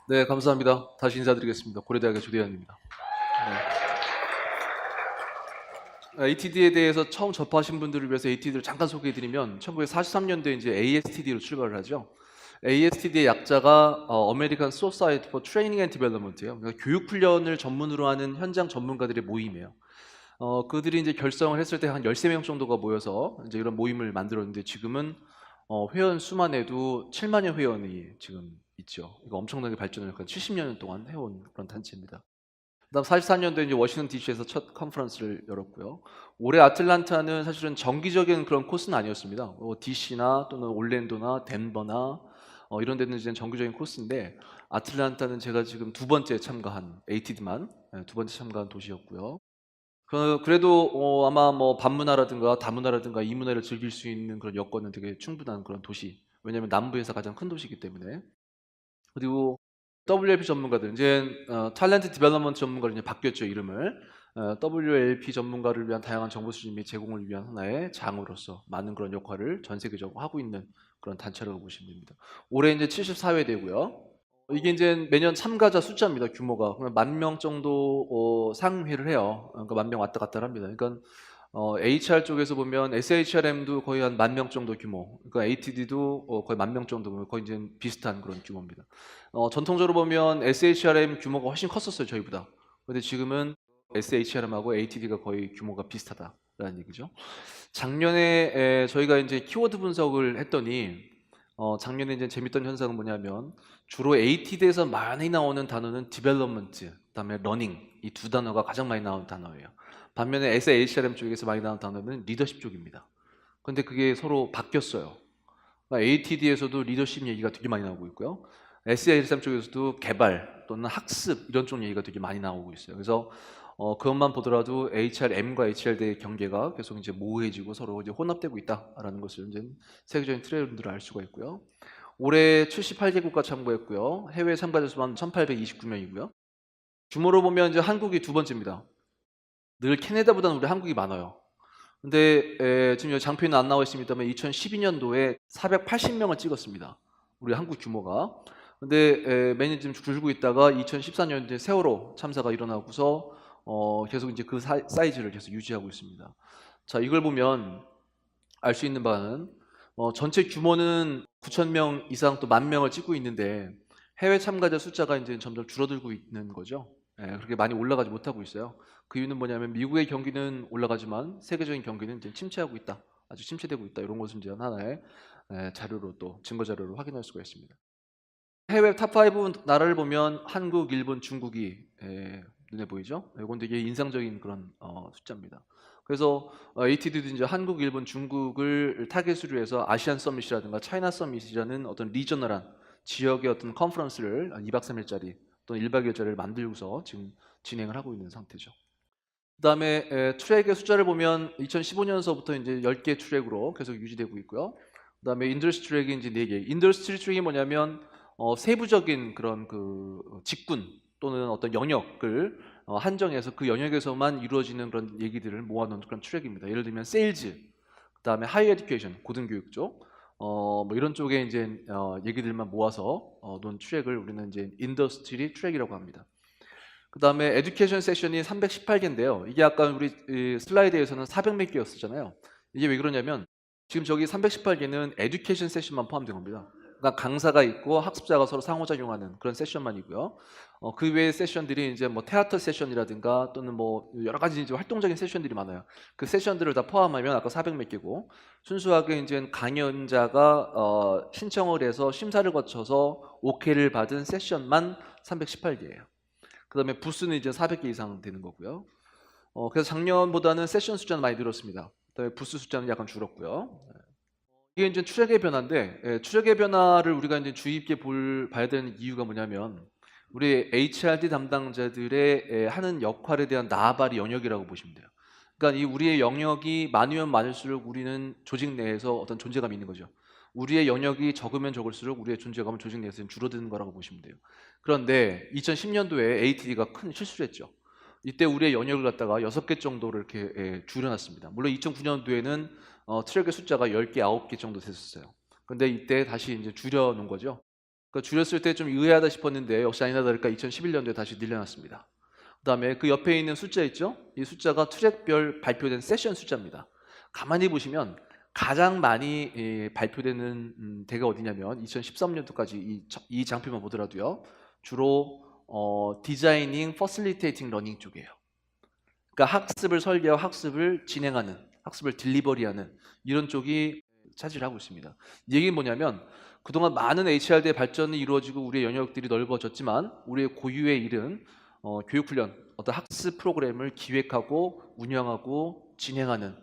네, 감사합니다. 다시 인사드리겠습니다. 고려대학의 조대현입니다. 네. ATD에 대해서 처음 접하신 분들을 위해서 ATD를 잠깐 소개해드리면 1943년도에 이제 ASTD로 출발을 하죠. ASTD의 약자가 American Society for Training and Development예요. 그러니까 교육 훈련을 전문으로 하는 현장 전문가들의 모임이에요. 그들이 이제 결성을 했을 때 한 13명 정도가 모여서 이제 이런 모임을 만들었는데 지금은 회원 수만 해도 7만여 회원이 지금 있죠. 이거 엄청나게 발전을 한 70년 동안 해온 그런 단체입니다. 그다음 44년도에 이제 워싱턴 DC에서 첫 컨퍼런스를 열었고요. 올해 아틀란타는 사실은 정기적인 그런 코스는 아니었습니다. DC나 또는 올랜도나 덴버나 이런 데는 이제 정기적인 코스인데 아틀란타는 제가 지금 두 번째 참가한 ATD만 두 번째 참가한 도시였고요. 그래도 아마 뭐 반문화라든가 다문화라든가 이문화를 즐길 수 있는 그런 여건은 되게 충분한 그런 도시. 왜냐하면 남부에서 가장 큰 도시이기 때문에. 그리고 WLP 전문가들 이제 탤런트 디벨롭먼트 전문가로 이제 바뀌었죠 이름을. WLP 전문가를 위한 다양한 정보 수집 및 제공을 위한 하나의 장으로서 많은 그런 역할을 전 세계적으로 하고 있는 그런 단체라고 보시면 됩니다. 올해 이제 74회 되고요. 이게 이제 매년 참가자 숫자입니다. 규모가 그러면 10,000명 정도 상회를 해요. 그러니까 10,000명 왔다 갔다 합니다. 그러니까 HR 쪽에서 보면 SHRM도 거의 한 10,000명 정도 규모, 그러니까 ATD도 거의 10,000명 정도, 거의 이제 비슷한 그런 규모입니다. 전통적으로 보면 SHRM 규모가 훨씬 컸었어요, 저희보다. 근데 지금은 SHRM하고 ATD가 거의 규모가 비슷하다라는 얘기죠. 작년에 저희가 이제 키워드 분석을 했더니 작년에 이제 재밌던 현상은 뭐냐면 주로 ATD에서 많이 나오는 단어는 development, 그다음에 learning 이 두 단어가 가장 많이 나오는 단어예요. 반면에 SHRM 쪽에서 많이 나오는 단어는 리더십 쪽입니다. 근데 그게 서로 바뀌었어요. 그러니까 ATD에서도 리더십 얘기가 되게 많이 나오고 있고요. SHRM 쪽에서도 개발 또는 학습 이런 쪽 얘기가 되게 많이 나오고 있어요. 그래서 그것만 보더라도 HRM과 HRD의 경계가 계속 이제 모호해지고 서로 이제 혼합되고 있다라는 것을 이제 세계적인 트렌드를 알 수가 있고요. 올해 78개국가 참가했고요. 해외 참가자 수만 1,829명이고요. 규모로 보면 이제 한국이 두 번째입니다. 늘 캐나다보다는 우리 한국이 많아요. 근데 지금 여기 장표는 안 나와 있습니다만 2012년도에 480명을 찍었습니다. 우리 한국 규모가. 근데 매년 지금 줄고 있다가 2014년도에 세월호 참사가 일어나고서 계속 이제 그 사이즈를 계속 유지하고 있습니다. 자, 이걸 보면 알 수 있는 바는 전체 규모는 9,000명 이상 또 10,000명을 찍고 있는데 해외 참가자 숫자가 이제 점점 줄어들고 있는 거죠. 그렇게 많이 올라가지 못하고 있어요. 그 이유는 뭐냐면 미국의 경기는 올라가지만 세계적인 경기는 이제 침체하고 있다. 아주 침체되고 있다. 이런 것을 이제 하나의 자료로 또 증거 자료로 확인할 수가 있습니다. 해외 탑5 나라를 보면 한국, 일본, 중국이 눈에 보이죠? 이건 되게 인상적인 그런 숫자입니다. 그래서 ATD도 이제 한국, 일본, 중국을 타겟으로 해서 아시안 서밋이라든가 차이나 서밋이라는 어떤 리저널한 지역의 어떤 컨퍼런스를 2박 3일짜리 또는 1박 2일짜리를 만들고서 지금 진행을 하고 있는 상태죠. 그다음에 트랙의 숫자를 보면 2015년서부터 이제 10개 트랙으로 계속 유지되고 있고요. 그다음에 인더스트리 트랙이 이제 4개. 인더스트리 트랙이 뭐냐면 세부적인 그런 그 직군 또는 어떤 영역을 한정해서 그 영역에서만 이루어지는 그런 얘기들을 모아놓은 그런 트랙입니다. 예를 들면 세일즈, 그다음에 하이 에듀케이션, 고등교육 쪽, 뭐 이런 쪽에 이제 얘기들만 모아서 놓은 트랙을 우리는 이제 인더스트리 트랙이라고 합니다. 그 다음에 에듀케이션 세션이 318개인데요. 이게 아까 우리 슬라이드에서는 400몇 개였었잖아요. 이게 왜 그러냐면 지금 저기 318개는 에듀케이션 세션만 포함된 겁니다. 그러니까 강사가 있고 학습자가 서로 상호작용하는 그런 세션만이고요. 그 외의 세션들이 이제 뭐 테아터 세션이라든가 또는 뭐 여러 가지 이제 활동적인 세션들이 많아요. 그 세션들을 다 포함하면 아까 400몇 개고 순수하게 이제 강연자가 신청을 해서 심사를 거쳐서 오케이를 받은 세션만 318개예요. 그 다음에 부스는 이제 400개 이상 되는 거고요. 그래서 작년보다는 세션 숫자는 많이 늘었습니다. 그다음에 부스 숫자는 약간 줄었고요. 이게 이제 추력의 변화인데, 추력의 변화를 우리가 이제 주의 깊게 봐야 되는 이유가 뭐냐면, 우리 HRD 담당자들의 하는 역할에 대한 나아발이 영역이라고 보시면 돼요. 그러니까 이 우리의 영역이 많으면 많을수록 우리는 조직 내에서 어떤 존재감이 있는 거죠. 우리의 영역이 적으면 적을수록 우리의 존재감은 조직 내에서 줄어드는 거라고 보시면 돼요. 그런데 2010년도에 ATD가 큰 실수를 했죠. 이때 우리의 영역을 갖다가 6개 정도를 이렇게 줄여놨습니다. 물론 2009년도에는 트랙의 숫자가 10개, 9개 정도 됐었어요. 근데 이때 다시 이제 줄여놓은 거죠. 그러니까 줄였을 때 좀 의아하다 싶었는데 역시 아니나 다를까 2011년도에 다시 늘려놨습니다. 그다음에 그 옆에 있는 숫자 있죠? 이 숫자가 트랙별 발표된 세션 숫자입니다. 가만히 보시면 가장 많이 발표되는 대가 어디냐면 2013년도까지 이 장표만 보더라도요. 주로 디자이닝, 퍼실리테이팅 러닝 쪽이에요. 그러니까 학습을 설계하고 학습을 진행하는, 학습을 딜리버리하는 이런 쪽이 차지를 하고 있습니다. 이 얘기는 뭐냐면 그동안 많은 HRD의 발전이 이루어지고 우리의 영역들이 넓어졌지만 우리의 고유의 일은 교육훈련, 어떤 학습 프로그램을 기획하고 운영하고 진행하는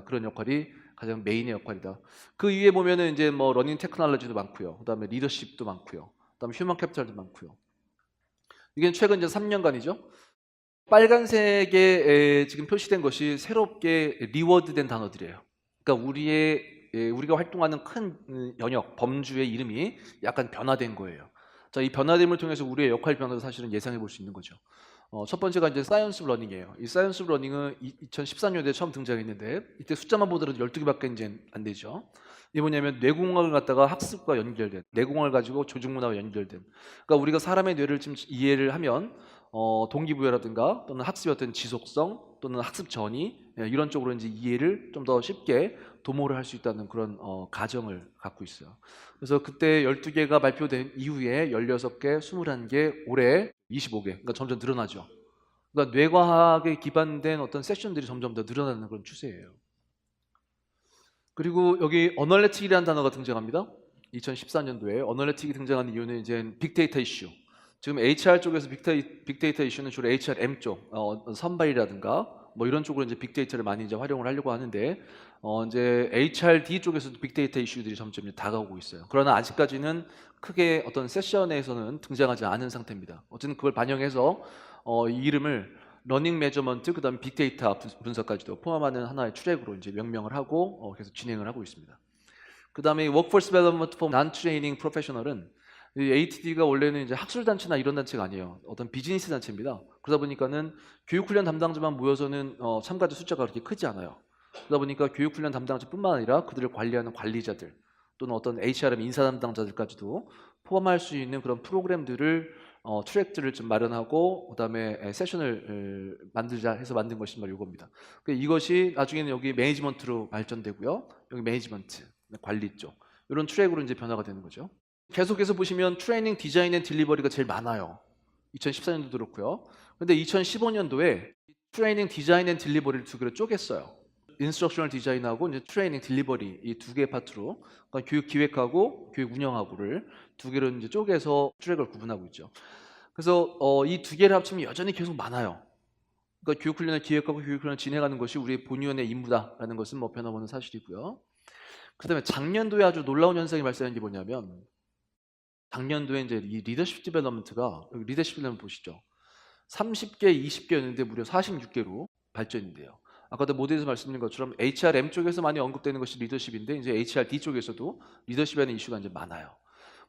그런 역할이 가장 메인의 역할이다. 그 위에 보면은 이제 뭐 러닝 테크놀로지도 많고요. 그다음에 리더십도 많고요. 그다음에 휴먼 캐피탈도 많고요. 이게 최근 이제 3년간이죠. 빨간색에 지금 표시된 것이 새롭게 리워드된 단어들이에요. 그러니까 우리가 활동하는 큰 영역, 범주의 이름이 약간 변화된 거예요. 자, 이 변화됨을 통해서 우리의 역할 변화도 사실은 예상해 볼 수 있는 거죠. 첫 번째가 이제 사이언스 러닝이에요. 이 사이언스 러닝은 2014년도에 처음 등장했는데 이때 숫자만 보더라도 12개밖에 이제 안 되죠. 이게 뭐냐면 뇌공학을 갖다가 학습과 연결된, 뇌공학을 가지고 조직문화와 연결된. 그러니까 우리가 사람의 뇌를 좀 이해를 하면 동기부여라든가 또는 학습의 어떤 지속성 또는 학습 전이 이런 쪽으로 이제 이해를 좀 더 쉽게 도모를 할 수 있다는 그런 가정을 갖고 있어요. 그래서 그때 12개가 발표된 이후에 16개, 21개, 올해 25개. 그러니까 점점 늘어나죠. 그러니까 뇌과학에 기반된 어떤 세션들이 점점 더 늘어나는 그런 추세예요. 그리고 여기 어널레틱이라는 단어가 등장합니다. 2014년도에 어널레틱이 등장하는 이유는 이제 빅데이터 이슈. 지금 HR 쪽에서 빅데이터 이슈는 주로 HRM 쪽, 선발이라든가 뭐 이런 쪽으로 이제 빅데이터를 많이 이제 활용을 하려고 하는데 이제 HRD 쪽에서도 빅데이터 이슈들이 점점 이제 다가오고 있어요. 그러나 아직까지는 크게 어떤 세션에서는 등장하지 않은 상태입니다. 어쨌든 그걸 반영해서 이 이름을 러닝 매저먼트 그다음 빅데이터 분석까지도 포함하는 하나의 트랙으로 이제 명명을 하고 계속 진행을 하고 있습니다. 그다음에 워크포스 디벨롭먼트 포 난 트레이닝 프로페셔널은 이 ATD가 원래는 이제 학술 단체나 이런 단체가 아니에요. 어떤 비즈니스 단체입니다. 그러다 보니까는 교육 훈련 담당자만 모여서는 참가자 숫자가 그렇게 크지 않아요. 그러다 보니까 교육 훈련 담당자뿐만 아니라 그들을 관리하는 관리자들 또는 어떤 HRM 인사 담당자들까지도 포함할 수 있는 그런 프로그램들을 트랙들을 좀 마련하고 그다음에 세션을 만들자 해서 만든 것이 바로 이겁니다. 이것이 나중에는 여기 매니지먼트로 발전되고요. 여기 매니지먼트 관리 쪽 이런 트랙으로 이제 변화가 되는 거죠. 계속해서 보시면 트레이닝, 디자인 앤 딜리버리가 제일 많아요. 2014년도 그렇고요. 근데 2015년도에 트레이닝, 디자인 앤 딜리버리를 두 개로 쪼갰어요. 인스트럭셔널 디자인하고 이제 트레이닝, 딜리버리 이 두 개의 파트로 그러니까 교육 기획하고 교육 운영하고를 두 개로 이제 쪼개서 트랙을 구분하고 있죠. 그래서 이 두 개를 합치면 여전히 계속 많아요. 그러니까 교육 훈련을 기획하고 교육 훈련을 진행하는 것이 우리 본위원의 임무다라는 것은 뭐 변함없는 사실이고요. 그다음에 작년도에 아주 놀라운 현상이 발생한 게 뭐냐면 작년도에 이제 이 리더십 디벨롭먼트가 여기 리더십 디벨롭먼트 보시죠. 30개, 20개였는데 무려 46개로 발전이 돼요. 아까도 모델에서 말씀드린 것처럼 HRM 쪽에서 많이 언급되는 것이 리더십인데 이제 HRD 쪽에서도 리더십이라는 이슈가 이제 많아요.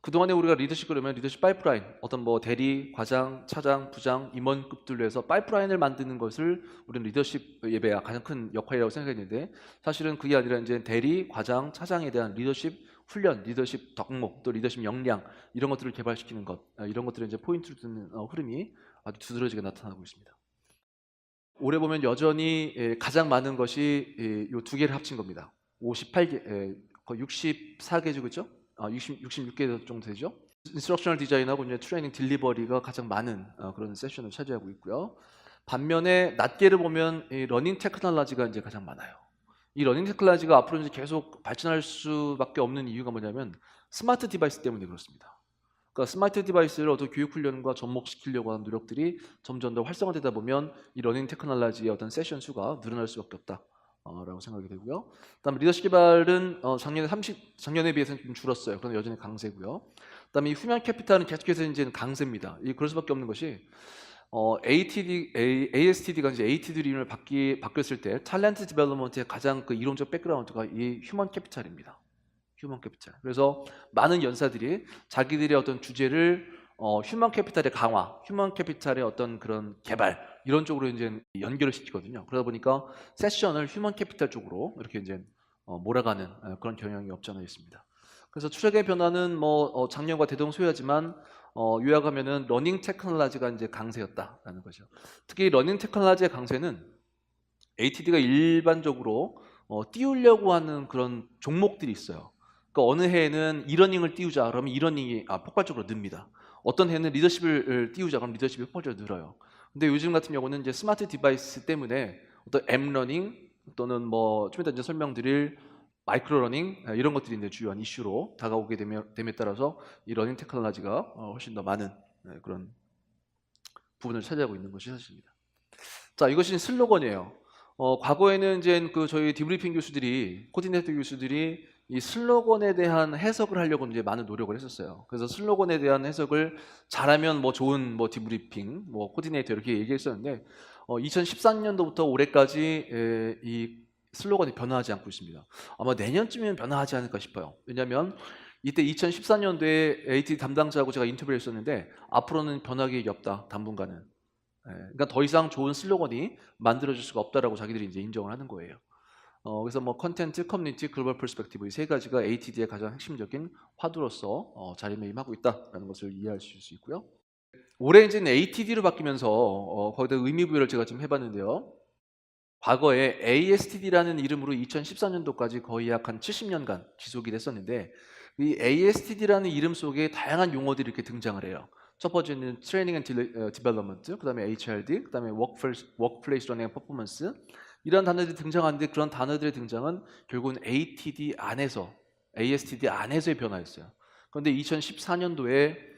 그동안에 우리가 리더십 그러면 리더십 파이프라인 어떤 뭐 대리, 과장, 차장, 부장, 임원급들로 해서 파이프라인을 만드는 것을 우리는 리더십 예배가 가장 큰 역할이라고 생각했는데 사실은 그게 아니라 이제 대리, 과장, 차장에 대한 리더십 훈련, 리더십 덕목, 또 리더십 역량 이런 것들을 개발시키는 것 이런 것들을 이제 포인트로 두는 흐름이 아주 두드러지게 나타나고 있습니다. 올해 보면 여전히 가장 많은 것이 이 두 개를 합친 겁니다. 58개, 거의 64개죠, 그렇죠? 66개 정도 되죠. 인스트럭셔널 디자인하고 이제 트레이닝 딜리버리가 가장 많은 그런 세션을 차지하고 있고요. 반면에 낱개를 보면 이 러닝 테크놀로지가 이제 가장 많아요. 이 러닝 테크놀로지가 앞으로 이제 계속 발전할 수밖에 없는 이유가 뭐냐면 스마트 디바이스 때문에 그렇습니다. 그러니까 스마트 디바이스를 어떤 교육 훈련과 접목시키려고 하는 노력들이 점점 더 활성화되다 보면 이 러닝 테크놀로지의 어떤 세션 수가 늘어날 수밖에 없다. 라고 생각이 되고요. 그다음에 리더십 개발은 작년에 비해서는 좀 줄었어요. 그러나 여전히 강세고요. 그다음에 이 휴먼 캐피탈은 계속해서 이제 강세입니다. 이 그럴 수밖에 없는 것이 ASTD가 이제 ATD 이름을 바뀌었을 때 탤런트 디벨롭먼트의 가장 그 이론적 백그라운드가 이 휴먼 캐피탈입니다. 휴먼 캐피탈. 그래서 많은 연사들이 자기들의 어떤 주제를 휴먼 캐피탈의 강화, 휴먼 캐피탈의 어떤 그런 개발 이런 쪽으로 이제 연결을 시키거든요. 그러다 보니까 세션을 휴먼 캐피탈 쪽으로 이렇게 이제 몰아가는 그런 경향이 없지 않아 있습니다. 그래서 추적의 변화는 뭐 작년과 대동소이하지만 요약하면은 러닝 테크놀로지가 이제 강세였다라는 거죠. 특히 러닝 테크놀로지의 강세는 ATD가 일반적으로 띄우려고 하는 그런 종목들이 있어요. 그러니까 어느 해에는 이러닝을 띄우자 그러면 이러닝이 폭발적으로 늡니다. 어떤 해는 리더십을 띄우자 그러면 리더십이 폭발적으로 늘어요. 근데 요즘 같은 경우는 이제 스마트 디바이스 때문에 어떤 앱러닝 또는 뭐 좀 이따 이제 설명드릴 마이크로러닝 이런 것들이 이제 주요한 이슈로 다가오게 됨에 따라서 이 러닝 테크놀로지가 훨씬 더 많은 그런 부분을 차지하고 있는 것이 사실입니다. 자, 이것이 슬로건이에요. 과거에는 이제 그 저희 디브리핑 교수들이 코디네이터 교수들이 이 슬로건에 대한 해석을 하려고 이제 많은 노력을 했었어요. 그래서 슬로건에 대한 해석을 잘하면 뭐 좋은 뭐 디브리핑, 뭐 코디네이터 이렇게 얘기했었는데 2014년도부터 올해까지 이 슬로건이 변화하지 않고 있습니다. 아마 내년쯤이면 변화하지 않을까 싶어요. 왜냐하면 이때 2014년도에 AT 담당자하고 제가 인터뷰를 했었는데 앞으로는 변화 계획이 없다, 당분간은. 그러니까 더 이상 좋은 슬로건이 만들어질 수가 없다라고 자기들이 이제 인정을 하는 거예요. 그래서 뭐 컨텐트, 커뮤니티, 글로벌 퍼스펙티브 이 세 가지가 ATD의 가장 핵심적인 화두로서 자리매김하고 있다라는 것을 이해하실 수 있고요. 올해 이제 ATD로 바뀌면서 거기다 의미 부여를 제가 좀 해봤는데요. 과거에 ASTD라는 이름으로 2014년도까지 거의 약 한 70년간 지속이 됐었는데 이 ASTD라는 이름 속에 다양한 용어들이 이렇게 등장을 해요. 첫 번째는 트레이닝 앤 디벨롭먼트, 그다음에 HRD, 그다음에 워크플레이스 러닝 앤 퍼포먼스 이런 단어들이 등장하는데 그런 단어들의 등장은 결국은 ATD 안에서 ASTD 안에서의 변화였어요. 그런데 2014년도에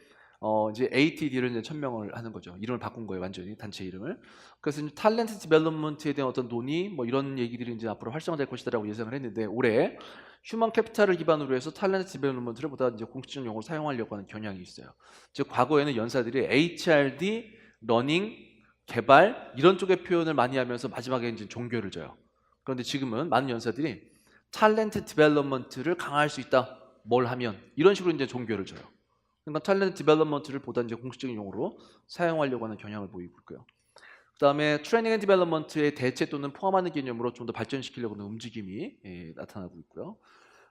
이제 ATD를 이제 천명을 하는 거죠. 이름을 바꾼 거예요, 완전히 단체 이름을. 그래서 이제 탤런트 디벨롭먼트에 대한 어떤 논의, 뭐 이런 얘기들이 이제 앞으로 활성화될 것이다라고 예상을 했는데 올해 휴먼 캐피탈을 기반으로 해서 탤런트 디벨롭먼트를 보다 이제 공식적인 용어로 사용하려고 하는 경향이 있어요. 즉 과거에는 연사들이 HRD, 러닝, 개발 이런 쪽의 표현을 많이 하면서 마지막에 이제 종교를 져요. 그런데 지금은 많은 연사들이 탤런트 디벨롭먼트를 강화할 수 있다. 뭘 하면 이런 식으로 이제 종교를 져요. 그러니까 탤런트 디벨롭먼트를 보다 이제 공식적인 용어로 사용하려고 하는 경향을 보이고 있고요. 그다음에 트레이닝 앤 디벨롭먼트의 대체 또는 포함하는 개념으로 좀 더 발전시키려고 하는 움직임이 나타나고 있고요.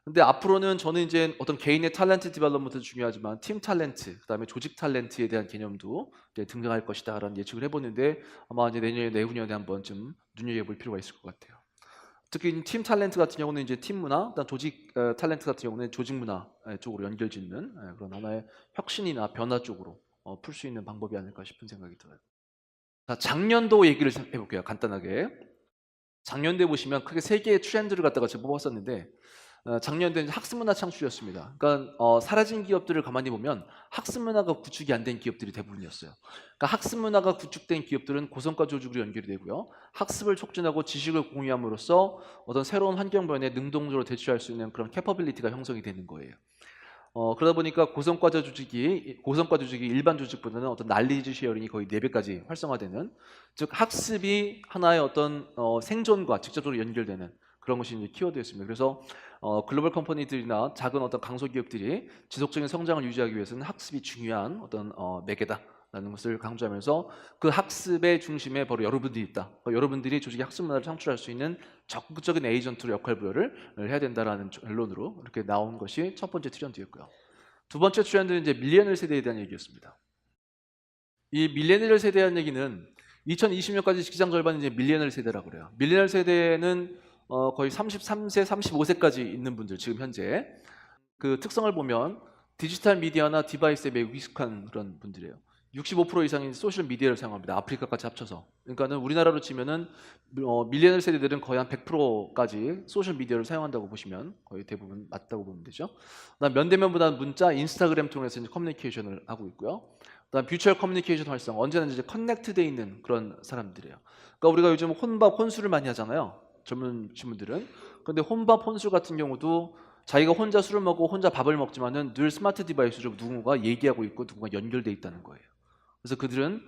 근데 앞으로는 저는 이제 어떤 개인의 탤런트 디벨롭먼트도 중요하지만 팀 탤런트, 그다음에 조직 탤런트에 대한 개념도 이제 등장할 것이다라는 예측을 해보는데 아마 이제 내년에 내후년에 한번 좀 눈여겨볼 필요가 있을 것 같아요. 특히 팀 탤런트 같은 경우는 이제 팀 문화, 그다음 조직 탤런트 같은 경우는 조직 문화 쪽으로 연결짓는 그런 하나의 혁신이나 변화 쪽으로 풀 수 있는 방법이 아닐까 싶은 생각이 들어요. 자, 작년도 얘기를 해볼게요. 간단하게. 작년도에 보시면 크게 세 개의 트렌드를 갖다가 제가 뽑았었는데 작년도에 학습 문화 창출이었습니다. 그러니까 사라진 기업들을 가만히 보면 학습 문화가 구축이 안 된 기업들이 대부분이었어요. 그러니까 학습 문화가 구축된 기업들은 고성과 조직으로 연결이 되고요. 학습을 촉진하고 지식을 공유함으로써 어떤 새로운 환경 변화에 능동적으로 대처할 수 있는 그런 캐퍼빌리티가 형성이 되는 거예요. 그러다 보니까 고성과자 조직이 일반 조직보다는 어떤 날리지 쉐어링이 거의 4배까지 활성화되는, 즉 학습이 하나의 어떤 생존과 직접적으로 연결되는 그런 것이 이제 키워드였습니다. 그래서 글로벌 컴퍼니들이나 작은 어떤 강소기업들이 지속적인 성장을 유지하기 위해서는 학습이 중요한 어떤 매개다라는 것을 강조하면서 그 학습의 중심에 바로 여러분들이 있다. 여러분들이 조직의 학습 문화를 창출할 수 있는 적극적인 에이전트로 역할 부여를 해야 된다라는 결론으로 이렇게 나온 것이 첫 번째 트렌드였고요. 두 번째 트렌드는 이제 밀레니얼 세대에 대한 얘기였습니다. 이 밀레니얼 세대에 대한 얘기는 2020년까지 직장 절반이 이제 밀레니얼 세대라고 그래요. 밀레니얼 세대는 거의 33세, 35세까지 있는 분들, 지금 현재 그 특성을 보면 디지털 미디어나 디바이스에 매우 익숙한 그런 분들이에요. 65% 이상이 소셜 미디어를 사용합니다. 아프리카까지 합쳐서. 그러니까는 우리나라로 치면은 밀레니얼 세대들은 거의 한 100%까지 소셜 미디어를 사용한다고 보시면 거의 대부분 맞다고 보면 되죠. 그다음 면대면보다는 문자, 인스타그램 통해서 이제 커뮤니케이션을 하고 있고요. 그다음 뮤추얼 커뮤니케이션 활성, 언제나 이제 커넥트돼 있는 그런 사람들이에요. 그러니까 우리가 요즘 혼밥, 혼술을 많이 하잖아요. 젊은 친구들은. 근데 혼밥, 혼술 같은 경우도 자기가 혼자 술을 먹고 혼자 밥을 먹지만은 늘 스마트 디바이스로 누군가 얘기하고 있고 누군가 연결돼 있다는 거예요. 그래서 그들은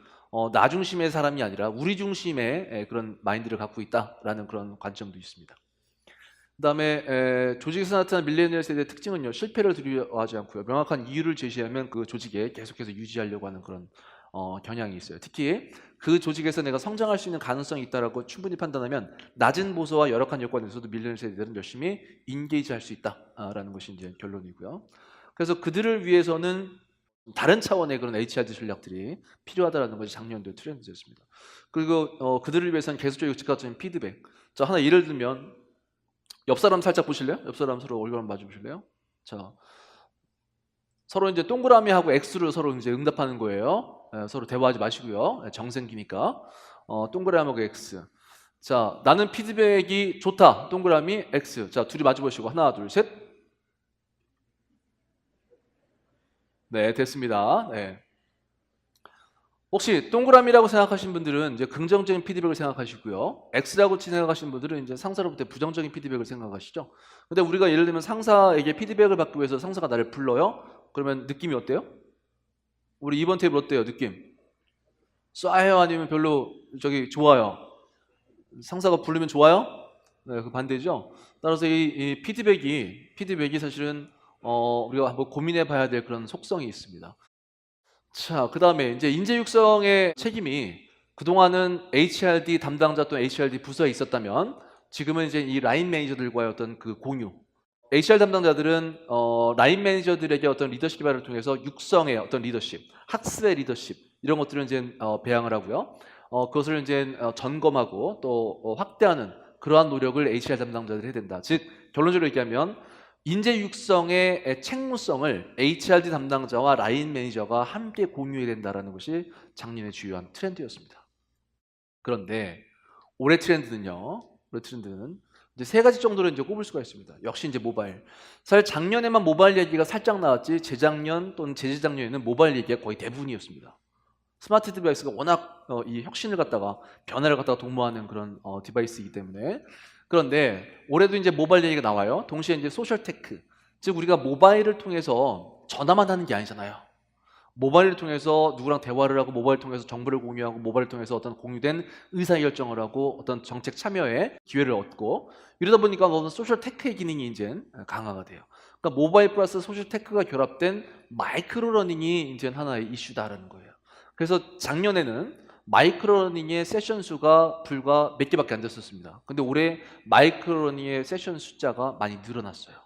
나 중심의 사람이 아니라 우리 중심의 그런 마인드를 갖고 있다라는 그런 관점도 있습니다. 그다음에 조직에서 나타난 밀레니얼 세대의 특징은요, 실패를 두려워하지 않고요, 명확한 이유를 제시하면 그 조직에 계속해서 유지하려고 하는 그런 경향이 있어요. 특히 그 조직에서 내가 성장할 수 있는 가능성이 있다라고 충분히 판단하면 낮은 보수와 열악한 여건에서도 밀레니얼 세대들은 열심히 인게이지할 수 있다라는 것이 이제 결론이고요. 그래서 그들을 위해서는 다른 차원의 그런 HRD 전략들이 필요하다는 것이 작년도의 트렌드였습니다. 그리고 그들을 위해서는 계속적이고 즉각적인 피드백. 자, 하나 예를 들면 옆 사람 살짝 보실래요? 옆 사람 서로 얼굴 한번 마주보실래요? 자, 서로 이제 동그라미하고 X로 서로 이제 응답하는 거예요. 서로 대화하지 마시고요. 정생기니까. 동그라미하고 X. 자, 나는 피드백이 좋다. 동그라미 X. 자, 둘이 마주보시고 하나, 둘, 셋. 네, 됐습니다. 네. 혹시 동그라미라고 생각하시는 분들은 이제 긍정적인 피드백을 생각하시고요. X라고 생각하시는 분들은 이제 상사로부터 부정적인 피드백을 생각하시죠. 근데 우리가 예를 들면 상사에게 피드백을 받기 위해서 상사가 나를 불러요. 그러면 느낌이 어때요? 우리 이번 테이블 어때요? 느낌? 쏴요? 아니면 별로 좋아요? 상사가 부르면 좋아요? 네, 그 반대죠. 따라서 이 피드백이 사실은 우리가 한번 고민해 봐야 될 그런 속성이 있습니다. 자, 그 다음에 이제 인재 육성의 책임이 그동안은 HRD 담당자 또는 HRD 부서에 있었다면 지금은 이제 이 라인 매니저들과의 어떤 그 공유. HR 담당자들은 라인 매니저들에게 어떤 리더십 기반을 통해서 육성의 어떤 리더십, 학습의 리더십 이런 것들을 이제 배양을 하고요. 그것을 이제 점검하고 또 확대하는 그러한 노력을 HR 담당자들이 해야 된다. 즉 결론적으로 얘기하면 인재 육성의 책무성을 HRD 담당자와 라인 매니저가 함께 공유해야 된다는 것이 작년의 주요한 트렌드였습니다. 그런데 올해 트렌드는 이제 세 가지 정도로 이제 꼽을 수가 있습니다. 역시 이제 모바일. 사실 작년에만 모바일 얘기가 살짝 나왔지 재작년 또는 재재작년에는 모바일 얘기가 거의 대부분이었습니다. 스마트 디바이스가 워낙 이 혁신을 갖다가 변화를 갖다가 도모하는 그런 디바이스이기 때문에. 그런데 올해도 이제 모바일 얘기가 나와요. 동시에 이제 소셜 테크, 즉 우리가 모바일을 통해서 전화만 하는 게 아니잖아요. 모바일을 통해서 누구랑 대화를 하고 모바일을 통해서 정보를 공유하고 모바일을 통해서 어떤 공유된 의사결정을 하고 어떤 정책 참여에 기회를 얻고 이러다 보니까 어떤 소셜 테크의 기능이 이제 강화가 돼요. 그러니까 모바일 플러스 소셜 테크가 결합된 마이크로 러닝이 이제 하나의 이슈다라는 거예요. 그래서 작년에는 마이크로 러닝의 세션 수가 불과 몇 개밖에 안 됐었습니다. 근데 올해 마이크로 러닝의 세션 숫자가 많이 늘어났어요.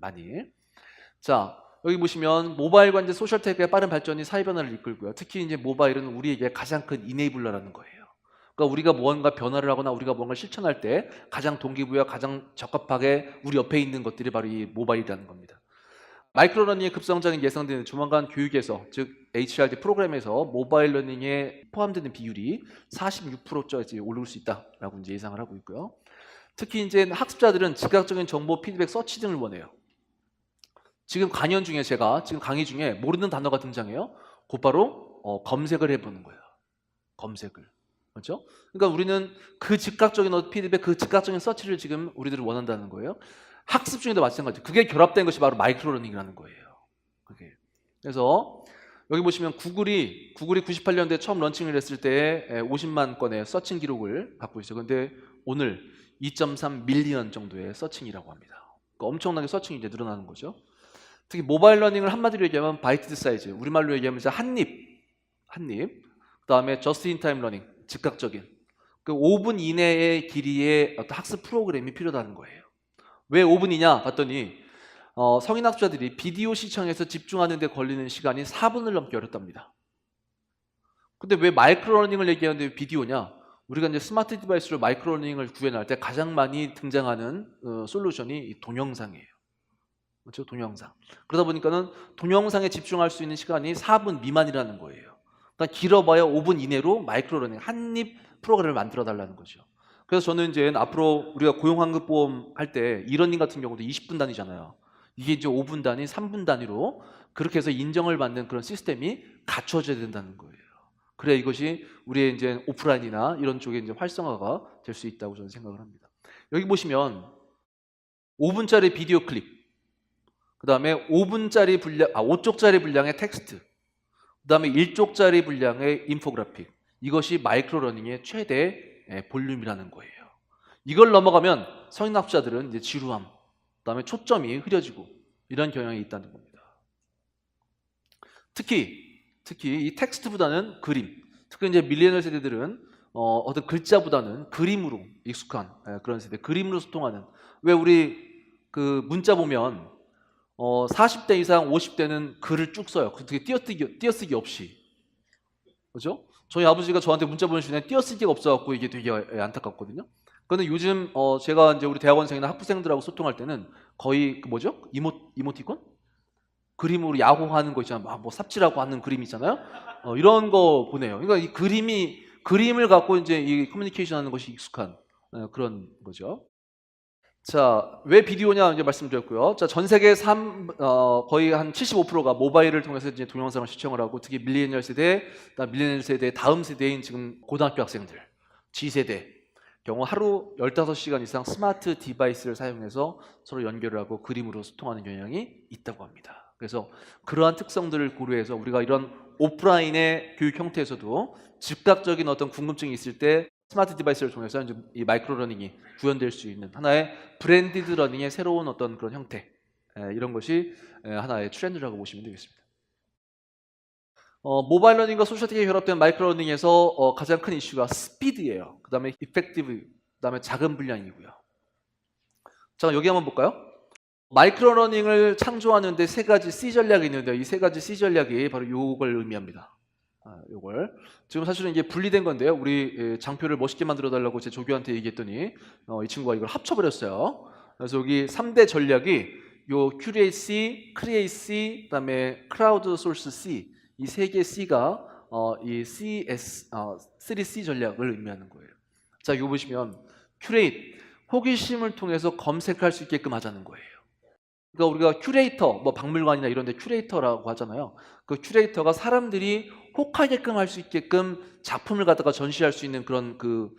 많이. 자, 여기 보시면 모바일과 이제 소셜테크의 빠른 발전이 사회 변화를 이끌고요. 특히 이제 모바일은 우리에게 가장 큰 이네이블러라는 거예요. 그러니까 우리가 무언가 변화를 하거나 우리가 무언가 실천할 때 가장 동기부여 가장 적합하게 우리 옆에 있는 것들이 바로 이 모바일이라는 겁니다. 마이크로러닝의 급성장이 예상되는 조만간 교육에서 즉 HRD 프로그램에서 모바일 러닝에 포함되는 비율이 46%까지 오를 수 있다라고 이제 예상을 하고 있고요. 특히 이제 학습자들은 즉각적인 정보, 피드백, 서치 등을 원해요. 지금 강연 중에 지금 강의 중에 모르는 단어가 등장해요. 곧바로 검색을 해보는 거예요. 검색을. 그렇죠? 그러니까 우리는 그 즉각적인 피드백, 그 즉각적인 서치를 지금 우리들은 원한다는 거예요. 학습 중에도 마찬가지. 그게 결합된 것이 바로 마이크로러닝이라는 거예요. 그게. 그래서 여기 보시면 구글이 98년도에 처음 런칭을 했을 때 50만 건의 서칭 기록을 갖고 있어요. 근데 오늘 2.3 밀리언 정도의 서칭이라고 합니다. 그러니까 엄청나게 서칭이 이제 늘어나는 거죠. 특히 모바일 러닝을 한마디로 얘기하면 바이트 사이즈, 우리말로 얘기하면 한 입. 그 다음에 저스트 인 타임 러닝, 즉각적인. 그 5분 이내의 길이의 어떤 학습 프로그램이 필요하다는 거예요. 왜 5분이냐 봤더니 성인 학습자들이 비디오 시청에서 집중하는 데 걸리는 시간이 4분을 넘게 어렵답니다. 근데 왜 마이크로 러닝을 얘기하는데 비디오냐? 우리가 이제 스마트 디바이스로 마이크로 러닝을 구현할 때 가장 많이 등장하는 솔루션이 이 동영상이에요. 그렇죠? 동영상. 그러다 보니까는 동영상에 집중할 수 있는 시간이 4분 미만이라는 거예요. 그러니까 길어봐야 5분 이내로 마이크로 러닝 한입 프로그램을 만들어 달라는 거죠. 그래서 저는 이제 앞으로 우리가 고용환급보험 할 때 이러닝 같은 경우도 20분 단위잖아요. 이게 이제 5분 단위, 3분 단위로 그렇게 해서 인정을 받는 그런 시스템이 갖춰져야 된다는 거예요. 그래야 이것이 우리의 이제 오프라인이나 이런 쪽에 이제 활성화가 될 수 있다고 저는 생각을 합니다. 여기 보시면 5분짜리 비디오 클립, 그 다음에 5분짜리 분량, 5쪽짜리 분량의 텍스트, 그 다음에 1쪽짜리 분량의 인포그래픽. 이것이 마이크로 러닝의 최대 볼륨이라는 거예요. 이걸 넘어가면 성인 학습자들은 이제 지루함, 그 다음에 초점이 흐려지고 이런 경향이 있다는 겁니다. 특히 특히 이 텍스트보다는 그림. 특히 이제 밀레니얼 세대들은 어떤 글자보다는 그림으로 익숙한 그런 세대. 그림으로 소통하는. 왜 우리 그 문자 보면 40대 이상 50대는 글을 쭉 써요. 특히 띄어쓰기 없이. 그죠? 저희 아버지가 저한테 문자 보내주시는 띄어쓰기가 없어갖고 이게 되게 안타깝거든요. 근데 요즘 제가 이제 우리 대학원생이나 학부생들하고 소통할 때는 거의 그 뭐죠? 이모티콘? 그림으로 야호하는 거 있잖아요. 막 뭐 삽질하고 하는 그림 있잖아요. 이런 거 보내요. 그러니까 이 그림을 갖고 이제 이 커뮤니케이션 하는 것이 익숙한 그런 거죠. 자, 왜 비디오냐 이제 말씀드렸고요. 자, 전 세계 거의 한 75%가 모바일을 통해서 이제 동영상을 시청을 하고, 특히 밀레니얼 세대, 밀레니얼 세대 다음 세대인 지금 고등학교 학생들, G세대 경우 하루 15시간 이상 스마트 디바이스를 사용해서 서로 연결을 하고 그림으로 소통하는 경향이 있다고 합니다. 그래서 그러한 특성들을 고려해서 우리가 이런 오프라인의 교육 형태에서도 즉각적인 어떤 궁금증이 있을 때 스마트 디바이스를 통해서 이제 이 마이크로 러닝이 구현될 수 있는 하나의 브랜디드 러닝의 새로운 어떤 그런 형태, 이런 것이 하나의 트렌드라고 보시면 되겠습니다. 모바일 러닝과 소셜 테크가 결합된 마이크로 러닝에서 가장 큰 이슈가 스피드예요. 그 다음에 이펙티브, 그 다음에 작은 분량이고요. 자, 여기 한번 볼까요? 마이크로 러닝을 창조하는데 세 가지 C 전략이 있는데, 이 세 가지 C 전략이 바로 요걸 의미합니다. 요걸 지금 사실은 이게 분리된 건데요. 우리 장표를 멋있게 만들어 달라고 제 조교한테 얘기했더니 이 친구가 이걸 합쳐버렸어요. 그래서 여기 3대 전략이 요 Curate C, Create C, 그다음에 Crowd Source C, 이 세 개 C가 이 CS 3C 전략을 의미하는 거예요. 자, 이거 보시면 Curate, 호기심을 통해서 검색할 수 있게끔 하자는 거예요. 그러니까 우리가 큐레이터, 뭐 박물관이나 이런 데 큐레이터라고 하잖아요. 그 큐레이터가 사람들이 혹하게끔 할 수 있게끔 작품을 갖다가 전시할 수 있는 그런 그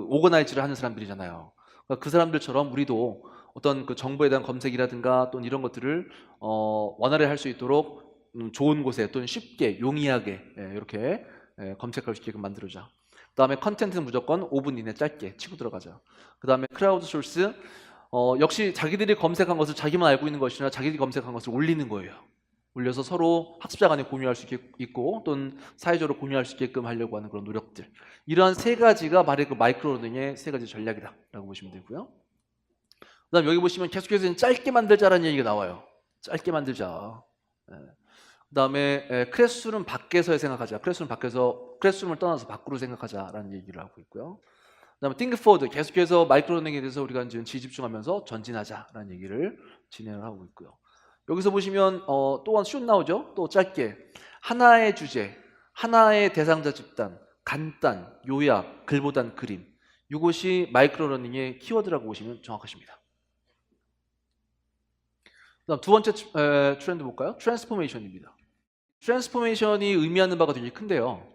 오거나이즈를 하는 사람들이잖아요. 그러니까 그 사람들처럼 우리도 어떤 그 정보에 대한 검색이라든가 또는 이런 것들을 원활히 할 수 있도록 좋은 곳에 또는 쉽게 용이하게 이렇게 검색할 수 있게끔 만들어자. 그 다음에 컨텐츠는 무조건 5분 이내 짧게 치고 들어가자. 그 다음에 크라우드 소스, 역시 자기들이 검색한 것을 자기만 알고 있는 것이 아니라 자기들이 검색한 것을 올리는 거예요. 올려서 서로 학습자 간에 공유할 수 있고 또는 사회적으로 공유할 수 있게끔 하려고 하는 그런 노력들. 이러한 세 가지가 바로 그 마이크로 러닝의 세 가지 전략이다라고 보시면 되고요. 그 다음 여기 보시면 계속해서 짧게 만들자라는 얘기가 나와요. 짧게 만들자. 그 다음에 클래스룸 밖에서 생각하자. 클래스룸을 떠나서 밖으로 생각하자라는 얘기를 하고 있고요. 그 다음에 think forward, 계속해서 마이크로 러닝에 대해서 우리가 지금 지집중하면서 전진하자라는 얘기를 진행을 하고 있고요. 여기서 보시면 또한 슛 나오죠. 또 짧게 하나의 주제, 하나의 대상자 집단, 간단, 요약, 글보단 그림, 이것이 마이크로 러닝의 키워드라고 보시면 정확하십니다. 그다음 두 번째 트렌드 볼까요? 트랜스포메이션입니다. 트랜스포메이션이 의미하는 바가 되게 큰데요.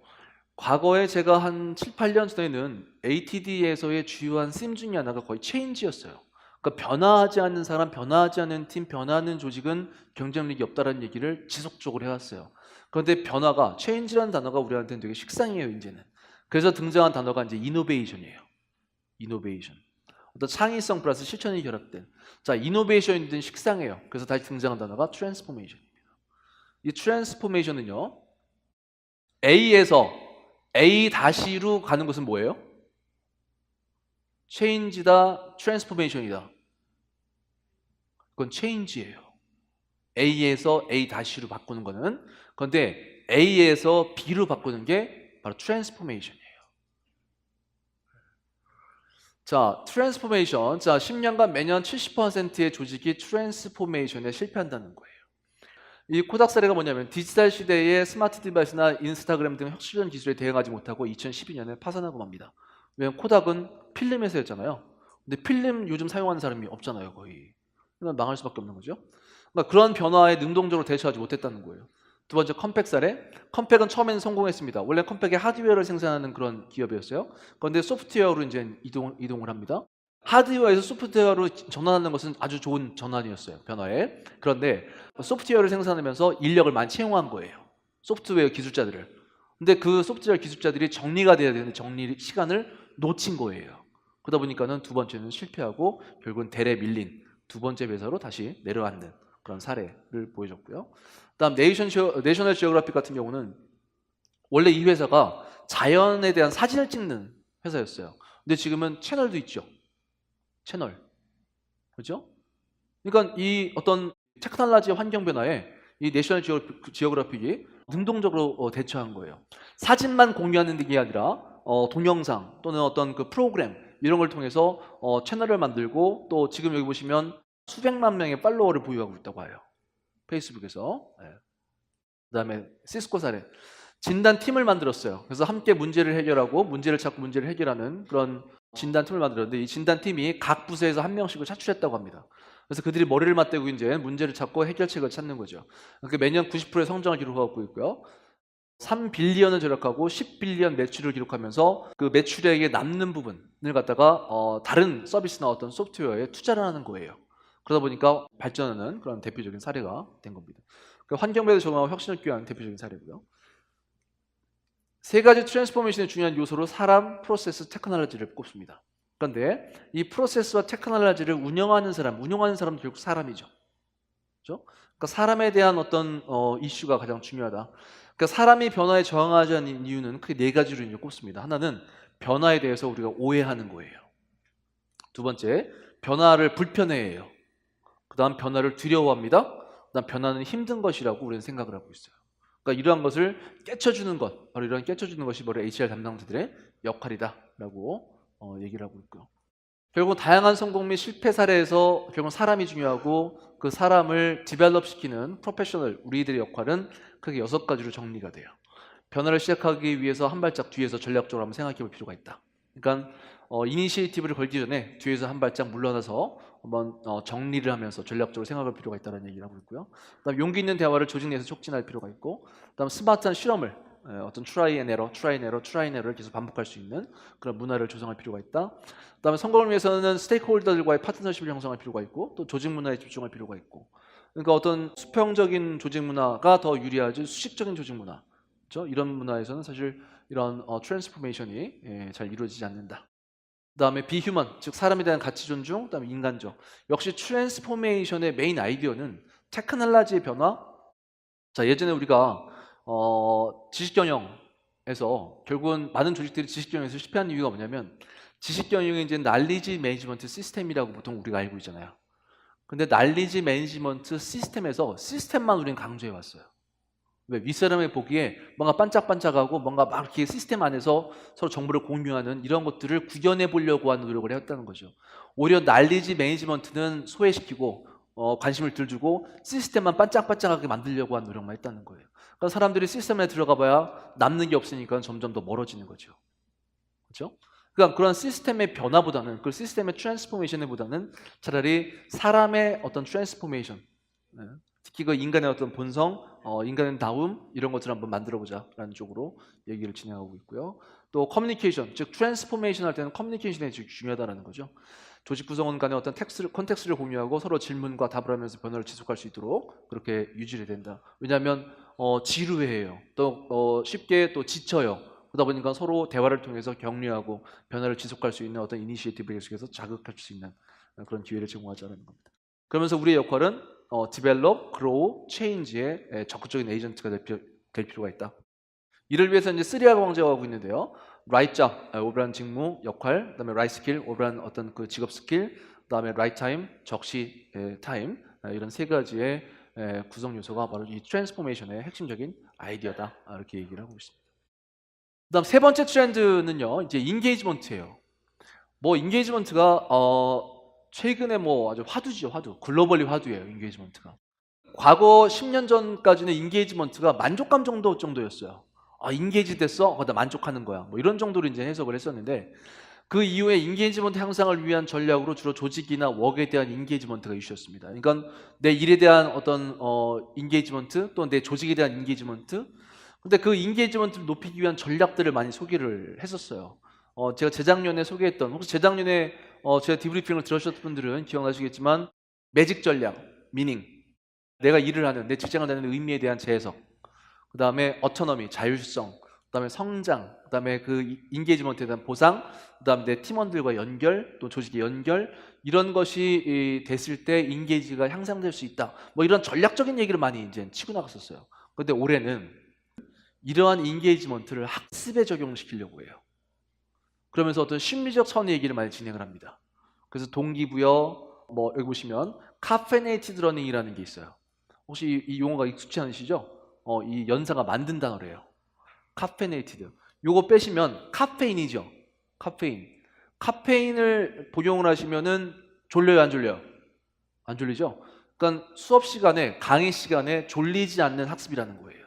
과거에 제가 한 7, 8년 전에는 ATD에서의 주요한 심 중에 하나가 거의 체인지였어요. 그러니까 변화하지 않는 사람, 변화하지 않는 팀, 변화하는 조직은 경쟁력이 없다라는 얘기를 지속적으로 해왔어요. 그런데 변화가, 체인지라는 단어가 우리한테는 되게 식상해요, 이제는. 그래서 등장한 단어가 이제 이노베이션이에요. 이노베이션. 어떤 창의성 플러스 실천이 결합된. 자, 이노베이션이든 식상해요. 그래서 다시 등장한 단어가 트랜스포메이션입니다. 이 트랜스포메이션은요, A에서 A-로 가는 것은 뭐예요? 체인지다, 트랜스포메이션이다. 그건 체인지예요. A에서 A-로 바꾸는 거는. 그런데 A에서 B로 바꾸는 게 바로 트랜스포메이션이에요. 자, 트랜스포메이션. 자, 10년간 매년 70%의 조직이 트랜스포메이션에 실패한다는 거예요. 이 코닥 사례가 뭐냐면 디지털 시대의 스마트 디바이스나 인스타그램 등 혁신적인 기술에 대응하지 못하고 2012년에 파산하고 맙니다. 왜냐면 코닥은 필름 회사였잖아요. 근데 필름 요즘 사용하는 사람이 없잖아요, 거의. 그러니까 망할 수밖에 없는 거죠. 그러니까 그런 변화에 능동적으로 대처하지 못했다는 거예요. 두 번째 컴팩 사례. 컴팩은 처음에는 성공했습니다. 원래 컴팩이 하드웨어를 생산하는 그런 기업이었어요. 그런데 소프트웨어로 이제 이동을 합니다. 하드웨어에서 소프트웨어로 전환하는 것은 아주 좋은 전환이었어요, 변화에. 그런데 소프트웨어를 생산하면서 인력을 많이 채용한 거예요, 소프트웨어 기술자들을. 근데 그 소프트웨어 기술자들이 정리가 돼야 되는데 정리 시간을 놓친 거예요. 그러다 보니까는 두 번째는 실패하고 결국은 대래 밀린 두 번째 회사로 다시 내려앉는 그런 사례를 보여줬고요. 그다음 내셔널 지오그래픽 같은 경우는 원래 이 회사가 자연에 대한 사진을 찍는 회사였어요. 근데 지금은 채널도 있죠. 채널. 그죠? 그러니까 이 어떤 테크놀로지 환경 변화에 이 내셔널 지오그래픽이 능동적으로 대처한 거예요. 사진만 공유하는 게 아니라 동영상 또는 어떤 그 프로그램 이런 걸 통해서 채널을 만들고 또 지금 여기 보시면 수백만 명의 팔로워를 보유하고 있다고 해요. 페이스북에서. 네. 그다음에 시스코 사례. 진단팀을 만들었어요. 그래서 함께 문제를 해결하고 문제를 찾고 문제를 해결하는 그런 진단팀을 만들었는데 이 진단팀이 각 부서에서 한 명씩을 차출했다고 합니다. 그래서 그들이 머리를 맞대고 이제 문제를 찾고 해결책을 찾는 거죠. 그러니까 매년 90%의 성장을 기록하고 있고요. 3빌리언을 절약하고 10빌리언 매출을 기록하면서 그 매출액에 남는 부분을 갖다가 다른 서비스나 어떤 소프트웨어에 투자를 하는 거예요. 그러다 보니까 발전하는 그런 대표적인 사례가 된 겁니다. 그 환경배도 적응하고 혁신을 기여하는 대표적인 사례고요. 세 가지 트랜스포메이션의 중요한 요소로 사람, 프로세스, 테크놀로지를 꼽습니다. 그런데 이 프로세스와 테크놀로지를 운영하는 사람도 결국 사람이죠. 그렇죠? 그러니까 사람에 대한 어떤 이슈가 가장 중요하다. 그러니까 사람이 변화에 저항하지 않는 이유는 크게 네 가지로 이제 꼽습니다. 하나는 변화에 대해서 우리가 오해하는 거예요. 두 번째, 변화를 불편해해요. 그 다음 변화를 두려워합니다. 그 다음 변화는 힘든 것이라고 우리는 생각을 하고 있어요. 그러니까 이러한 것을 깨쳐주는 것, 바로 이런 깨쳐주는 것이 바로 HR 담당자들의 역할이다라고 얘기를 하고 있고요. 결국 다양한 성공 및 실패 사례에서 결국 사람이 중요하고 그 사람을 디벨롭 시키는 프로페셔널, 우리들의 역할은 크게 6가지로 정리가 돼요. 변화를 시작하기 위해서 한 발짝 뒤에서 전략적으로 한번 생각해 볼 필요가 있다. 그러니까 이니시에이티브를 걸기 전에 뒤에서 한 발짝 물러나서 한번 정리를 하면서 전략적으로 생각할 필요가 있다는 얘기를 하고 있고요. 그다음 용기 있는 대화를 조직 내에서 촉진할 필요가 있고, 그다음 스마트한 실험을 어떤 트라이 앤 에러를 계속 반복할 수 있는 그런 문화를 조성할 필요가 있다. 그다음에 성공을 위해서는 스테이크홀더들과의 파트너십을 형성할 필요가 있고, 또 조직 문화에 집중할 필요가 있고. 그러니까 어떤 수평적인 조직 문화가 더 유리하지 수직적인 조직 문화, 그렇죠? 이런 문화에서는 사실 이런 트랜스포메이션이 잘 이루어지지 않는다. 그다음에 비휴먼, 즉 사람에 대한 가치 존중, 그다음에 인간적. 역시 트랜스포메이션의 메인 아이디어는 테크놀로지의 변화. 자, 예전에 우리가 지식경영에서 결국은 많은 조직들이 지식경영에서 실패한 이유가 뭐냐면 지식경영이 이제 날리지 매니지먼트 시스템이라고 보통 우리가 알고 있잖아요. 근데 날리지 매니지먼트 시스템에서 시스템만 우리는 강조해 왔어요. 왜? 윗사람이 보기에 뭔가 반짝반짝하고 뭔가 막 이렇게 시스템 안에서 서로 정보를 공유하는 이런 것들을 구현해 보려고 하는 노력을 했다는 거죠. 오히려 날리지 매니지먼트는 소외시키고 관심을 덜 주고 시스템만 반짝반짝하게 만들려고 하는 노력만 했다는 거예요. 그러니까 사람들이 시스템에 들어가 봐야 남는 게 없으니까 점점 더 멀어지는 거죠. 그렇죠? 그러니까 그런 시스템의 변화보다는 그 시스템의 트랜스포메이션보다는 차라리 사람의 어떤 트랜스포메이션, 특히 그 인간의 어떤 본성, 인간의 다움 이런 것들을 한번 만들어보자라는 쪽으로 얘기를 진행하고 있고요. 또 커뮤니케이션, 즉 트랜스포메이션 할 때는 커뮤니케이션이 중요하다는 거죠. 조직 구성원 간의 어떤 컨텍스트를 공유하고 서로 질문과 답을 하면서 변화를 지속할 수 있도록 그렇게 유지를 된다. 왜냐하면 지루해요. 또 쉽게 또 지쳐요. 그러다 보니까 서로 대화를 통해서 격려하고 변화를 지속할 수 있는 어떤 이니시에이티브에 계속해서 자극할 수 있는 그런 기회를 제공하자는 겁니다. 그러면서 우리의 역할은 develop, grow, change의 적극적인 에이전트가 될 필요가 있다. 이를 위해서 이제 3R과 강조하고 있는데요. right job, 오버한 직무, 역할, 그다음에 right skill, 오버한 어떤 그 직업 스킬, 그다음에 right time, 적시 타임 이런 세 가지의 구성 요소가 바로 이 트랜스포메이션의 핵심적인 아이디어다 이렇게 얘기를 하고 있습니다. 그다음 세 번째 트렌드는요, 이제 인게이지먼트예요. 뭐 인게이지먼트가 최근에 뭐 아주 화두죠, 화두. 글로벌리 화두예요, 인게이지먼트가. 과거 10년 전까지는 인게이지먼트가 만족감 정도였어요. 인게이지 됐어? 나 만족하는 거야. 뭐 이런 정도로 이제 해석을 했었는데 그 이후에 인게이지먼트 향상을 위한 전략으로 주로 조직이나 웍에 대한 인게이지먼트가 이슈였습니다. 그러니까 내 일에 대한 어떤 인게이지먼트 또 내 조직에 대한 인게이지먼트. 근데 그 인게이지먼트를 높이기 위한 전략들을 많이 소개를 했었어요. 제가 재작년에 소개했던, 혹시 재작년에 제가 디브리핑을 들으셨던 분들은 기억나시겠지만 매직 전략, 미닝, 내가 일을 하는, 내 직장을 다니는 의미에 대한 재해석, 그 다음에 어토너미, 자율성, 그 다음에 성장, 그 다음에 그 인게이지먼트에 대한 보상, 그 다음에 내 팀원들과 연결, 또 조직의 연결, 이런 것이 됐을 때 인게이지가 향상될 수 있다. 뭐 이런 전략적인 얘기를 많이 이제 치고 나갔었어요. 근데 올해는 이러한 인게이지먼트를 학습에 적용시키려고 해요. 그러면서 어떤 심리적 차원의 얘기를 많이 진행을 합니다. 그래서 동기부여, 뭐 여기 보시면 카페네이티드 러닝이라는 게 있어요. 혹시 이 용어가 익숙치 않으시죠? 이 연사가 만든 단어래요. 카페네이티드. 요거 빼시면 카페인이죠. 카페인. 카페인을 복용을 하시면은 졸려요, 안 졸려요? 안 졸리죠? 그러니까 수업 시간에, 강의 시간에 졸리지 않는 학습이라는 거예요.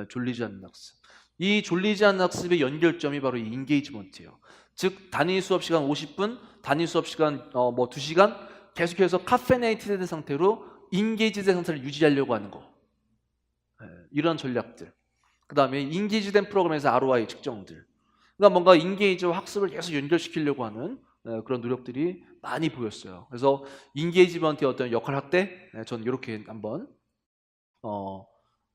졸리지 않는 학습. 이 졸리지 않는 학습의 연결점이 바로 이 인게이지먼트예요. 즉 단위 수업 시간 50분, 단위 수업 시간 뭐 2시간 계속해서 카페네이티드 상태로 인게이지된 상태를 유지하려고 하는 거. 이런 전략들. 그 다음에 인게이지된 프로그램에서 ROI 측정들. 그러니까 뭔가 인게이지와 학습을 계속 연결시키려고 하는 그런 노력들이 많이 보였어요. 그래서 인게이지먼트의 어떤 역할 확대, 저는 이렇게 한번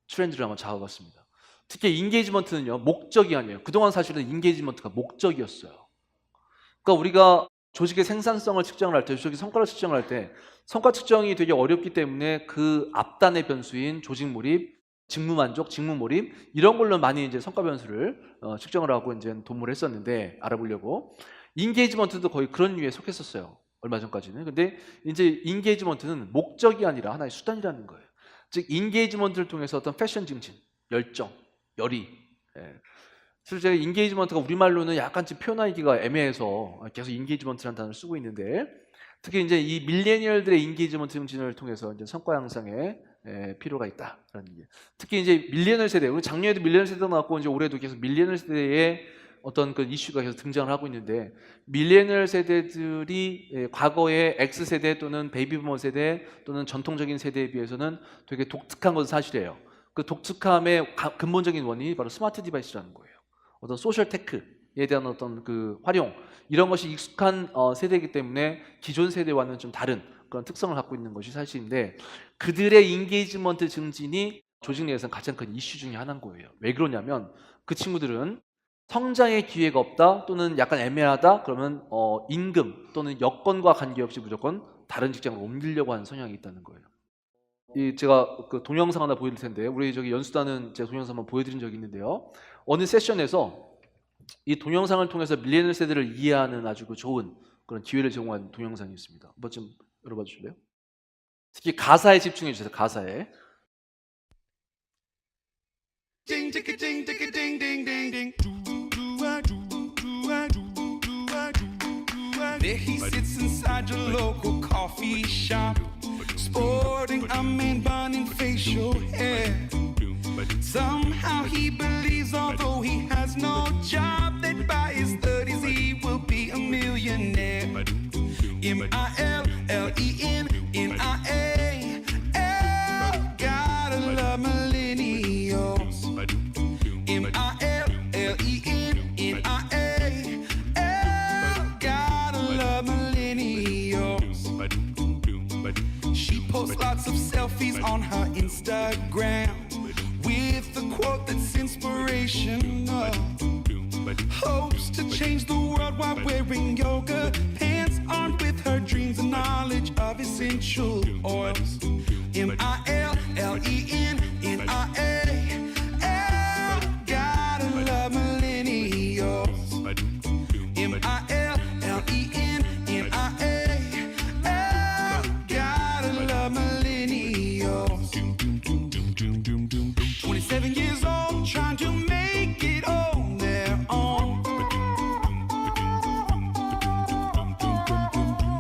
트렌드를 한번 잡아봤습니다. 특히 인게이지먼트는요, 목적이 아니에요. 그동안 사실은 인게이지먼트가 목적이었어요. 그러니까 우리가 조직의 생산성을 측정을 할 때, 조직의 성과를 측정을 할 때 성과 측정이 되게 어렵기 때문에 그 앞단의 변수인 조직 몰입, 직무 만족, 직무 몰입 이런 걸로 많이 이제 성과 변수를 측정을 하고 이제 도모를 했었는데 알아보려고 인게이지먼트도 거의 그런 류에 속했었어요. 얼마 전까지는. 근데 이제 인게이지먼트는 목적이 아니라 하나의 수단이라는 거예요. 즉 인게이지먼트를 통해서 어떤 패션 증진, 열정, 열의. 실제 인게이지먼트가 우리말로는 약간 좀 표현하기가 애매해서 계속 인게이지먼트라는 단어를 쓰고 있는데 특히 이제 이 밀레니얼들의 인게이지먼트 증진을 통해서 이제 성과 향상에 필요가 있다라는 게. 특히 이제 밀레니얼 세대, 우리 작년에도 밀레니얼 세대가 나왔고 이제 올해도 계속 밀레니얼 세대의 어떤 그 이슈가 계속 등장을 하고 있는데 밀레니얼 세대들이 과거의 X 세대 또는 베이비부머 세대 또는 전통적인 세대에 비해서는 되게 독특한 것은 사실이에요. 그 독특함의 근본적인 원인이 바로 스마트 디바이스라는 거예요. 어떤 소셜 테크에 대한 어떤 그 활용 이런 것이 익숙한 세대이기 때문에 기존 세대와는 좀 다른 그런 특성을 갖고 있는 것이 사실인데 그들의 인게이지먼트 증진이 조직 내에서는 가장 큰 이슈 중에 하나인 거예요. 왜 그러냐면 그 친구들은 성장의 기회가 없다 또는 약간 애매하다 그러면 임금 또는 여건과 관계없이 무조건 다른 직장으로 옮기려고 하는 성향이 있다는 거예요. 제가 그 동영상 하나 보여드릴 텐데 우리 저기 연수단은 제가 동영상 한번 보여드린 적이 있는데요. 어느 세션에서 이 동영상을 통해서 밀레니얼 세대를 이해하는 아주 그 좋은 그런 기회를 제공한 동영상이 있습니다. 한번 좀 열어봐 주실래요? 특히 가사에 집중해 주세요. 가사에. There he sits inside your local coffee shop, sporting a main bun and facial hair. Somehow he believes, although he has no job, that by his 30s he will be a millionaire. M-I-L-L-E-N-N-I-A. Gotta love millennials. M-I-L-L-E-N-N-I-A. Gotta love millennials. She posts lots of selfies on her Instagram with a quote that's inspirational. Hopes to change the world while wearing yoga pants, armed with her dreams and knowledge of essential oils. M-I-L-L-E-N-N-I-A. Gotta love millennials. M-I-L-L-E-N-N-I-A. Gotta love millennials. 27 years old, trying to make it on their own.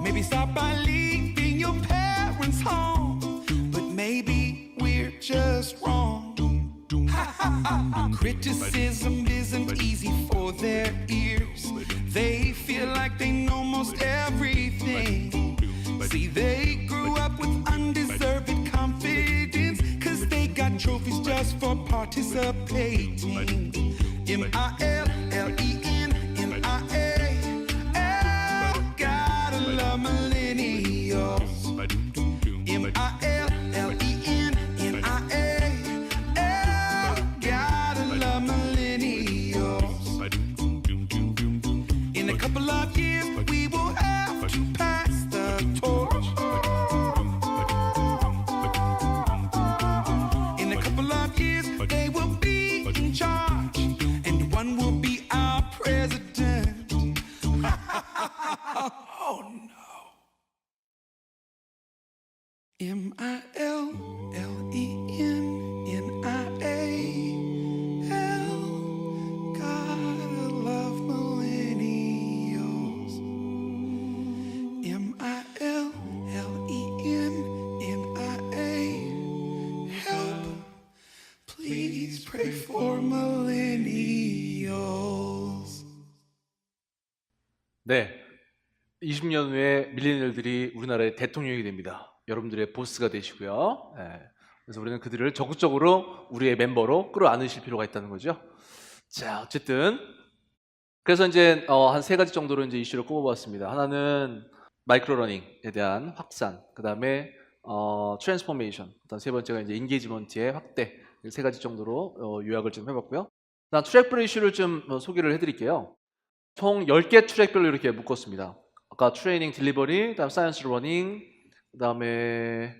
Maybe stop by leaving your parents home, but maybe we're just wrong. Criticism isn't easy for their ears. They feel like they know most everything. See, they grew up with undeserved confidence, 'cause they got trophies just for participating. M-I-L-L-E-N-N-I-A. Gotta love millennials. M-I-L-L-E-N-N-I-A. Gotta love millennials. In a couple of years, we will have to pass the torch. In a couple of years, they will be Oh no. MILLENNIAL. Gotta love millennials. MILLENNIAL. Help. Please pray for millennials. 네, 20년 후에 밀레니얼들이 우리나라의 대통령이 됩니다. 여러분들의 보스가 되시고요. 네, 그래서 우리는 그들을 적극적으로 우리의 멤버로 끌어안으실 필요가 있다는 거죠. 자, 어쨌든 그래서 이제 한 세 가지 정도로 이제 이슈를 꼽아봤습니다. 하나는 마이크로 러닝에 대한 확산, 그 다음에 트랜스포메이션, 그다음 세 번째가 이제 인게이지먼트의 확대, 세 가지 정도로 요약을 좀 해봤고요. 그다음 트랙별 이슈를 좀 소개를 해드릴게요. 총 10개 트랙별로 이렇게 묶었습니다. 아까 트레이닝 딜리버리, 그다음 사이언스 러닝, 그다음에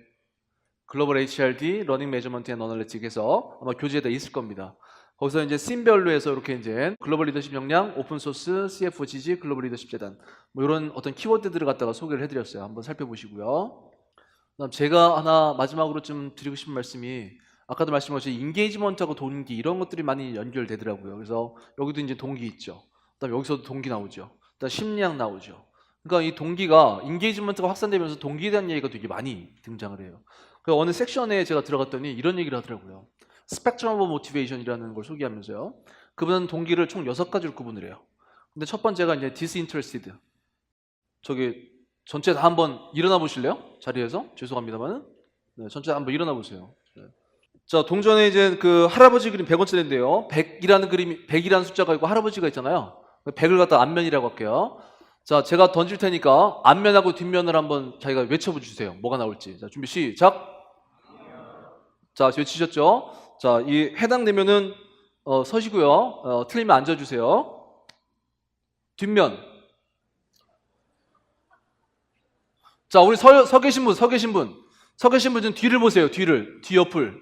글로벌 HRD, 러닝 매저먼트 앤 어널리틱에서 아마 교재에다 있을 겁니다. 거기서 이제 씬별로 해서 이렇게 이제 글로벌 리더십 역량, 오픈 소스, CFGG, 글로벌 리더십 재단 뭐 이런 어떤 키워드들을 갖다가 소개를 해드렸어요. 한번 살펴보시고요. 그다음 제가 하나 마지막으로 좀 드리고 싶은 말씀이 아까도 말씀하신 인게이지먼트하고 동기 이런 것들이 많이 연결되더라고요. 그래서 여기도 이제 동기 있죠. 그다음 여기서도 동기 나오죠. 그다음 심리학 나오죠. 그러니까 이 동기가 인게이지먼트가 확산되면서 동기에 대한 얘기가 되게 많이 등장을 해요. 그 어느 섹션에 제가 들어갔더니 이런 얘기를 하더라고요. 스펙트럼 오브 모티베이션이라는 걸 소개하면서요. 그분은 동기를 총 6가지로 구분을 해요. 근데 첫 번째가 이제 disinterested. 저기 전체 다 한번 일어나 보실래요? 자리에서? 죄송합니다만은. 네, 전체 한번 일어나 보세요. 네. 자, 동전에 이제 그 할아버지 그림 100원짜리인데요. 100이라는 그림이 100이라는 숫자가 있고 할아버지가 있잖아요. 100을 갖다 앞면이라고 할게요. 자, 제가 던질 테니까 앞면하고 뒷면을 한번 자기가 외쳐 주세요. 뭐가 나올지. 자, 준비 시작. 자, 외치셨죠? 자, 이 해당되면은 서시고요. 틀리면 앉아 주세요. 뒷면. 자, 우리 서 계신 분 좀 뒤를 보세요. 뒤 옆을.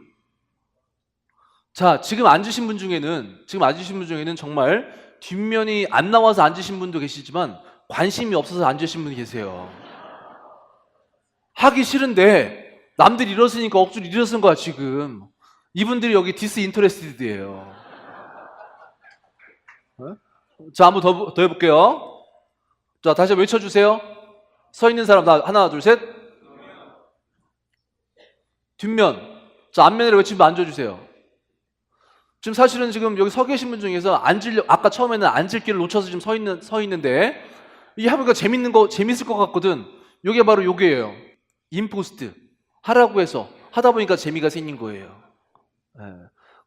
자, 지금 앉으신 분 중에는 정말 뒷면이 안 나와서 앉으신 분도 계시지만 관심이 없어서 앉으신 분이 계세요. 하기 싫은데 남들이 일었으니까 억지로 일어선 거야 지금. 이분들이 여기 디스인터레스티드예요. 자, 한번 더 해볼게요. 자, 다시 외쳐주세요. 서 있는 사람 다 하나 둘 셋. 뒷면. 자, 앞면으로 외치면 앉아주세요. 지금 사실은 지금 여기 서 계신 분 중에서 아까 처음에는 앉을 길을 놓쳐서 지금 서 있는데 이게 해보니까 재밌을 것 같거든. 요게 바로 요게예요. 임포스트. 하라고 해서 하다 보니까 재미가 생긴 거예요. 네.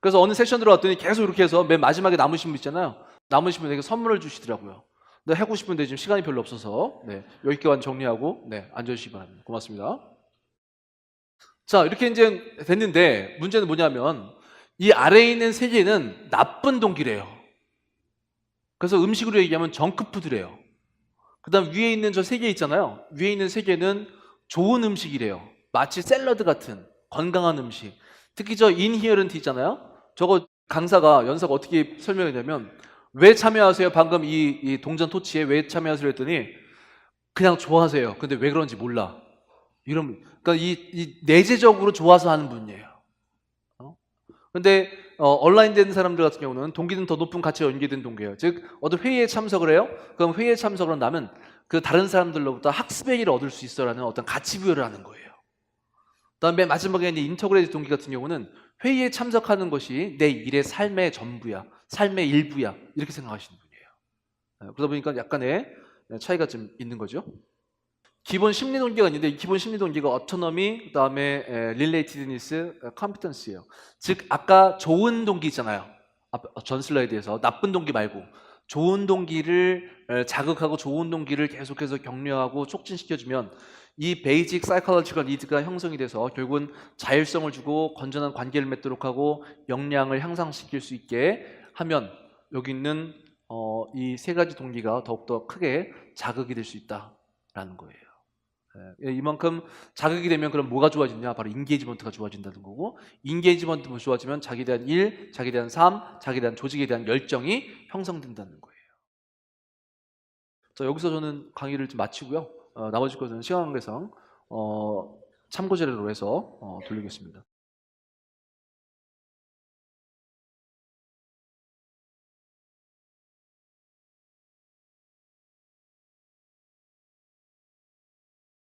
그래서 어느 세션 들어왔더니 계속 이렇게 해서 맨 마지막에 남으신 분 있잖아요. 남으신 분에게 선물을 주시더라고요. 근데 하고 싶은데 지금 시간이 별로 없어서 네, 여기까지 정리하고 네, 앉아주시기 바랍니다. 고맙습니다. 자, 이렇게 이제 됐는데 문제는 뭐냐면 이 아래에 있는 세 개는 나쁜 동기래요. 그래서 음식으로 얘기하면 정크푸드래요. 그 다음 위에 있는 저 세 개 있잖아요. 위에 있는 세 개는 좋은 음식이래요. 마치 샐러드 같은 건강한 음식. 특히 저 인히어런트 있잖아요. 저거 연사가 어떻게 설명했냐면 왜 참여하세요? 방금 이 동전 토치에 왜 참여하세요? 했더니 그냥 좋아하세요. 근데 왜 그런지 몰라. 그러니까 이 내재적으로 좋아서 하는 분이에요. 근데 온라인 된 사람들 같은 경우는 동기는 더 높은 가치가 연계된 동기예요. 즉 어떤 회의에 참석을 해요. 그럼 회의에 참석을 한다면 그 다른 사람들로부터 학습의 기를 얻을 수 있어라는 어떤 가치 부여를 하는 거예요. 그다음에 맨 마지막에 이제 인터그레이트 동기 같은 경우는 회의에 참석하는 것이 내 일의 삶의 전부야, 삶의 일부야 이렇게 생각하시는 분이에요. 그러다 보니까 약간의 차이가 좀 있는 거죠. 기본 심리 동기가 있는데 이 기본 심리 동기가 어토노미, 그다음에 릴레이티드니스, 컴피턴스예요. 즉 아까 좋은 동기 있잖아요. 전 슬라이드에서 나쁜 동기 말고 좋은 동기를 자극하고 좋은 동기를 계속해서 격려하고 촉진시켜주면 이 베이직 사이콜로지컬 니드가 형성이 돼서 결국은 자율성을 주고 건전한 관계를 맺도록 하고 역량을 향상시킬 수 있게 하면 여기 있는 이 세 가지 동기가 더욱더 크게 자극이 될 수 있다라는 거예요. 이만큼 자극이 되면 그럼 뭐가 좋아지냐? 바로 인게이지먼트가 좋아진다는 거고, 인게이지먼트가 좋아지면 자기에 대한 일, 자기에 대한 삶, 자기에 대한 조직에 대한 열정이 형성된다는 거예요. 자, 여기서 저는 강의를 좀 마치고요. 나머지 것은 시간 관계상 참고 자료로 해서 돌리겠습니다.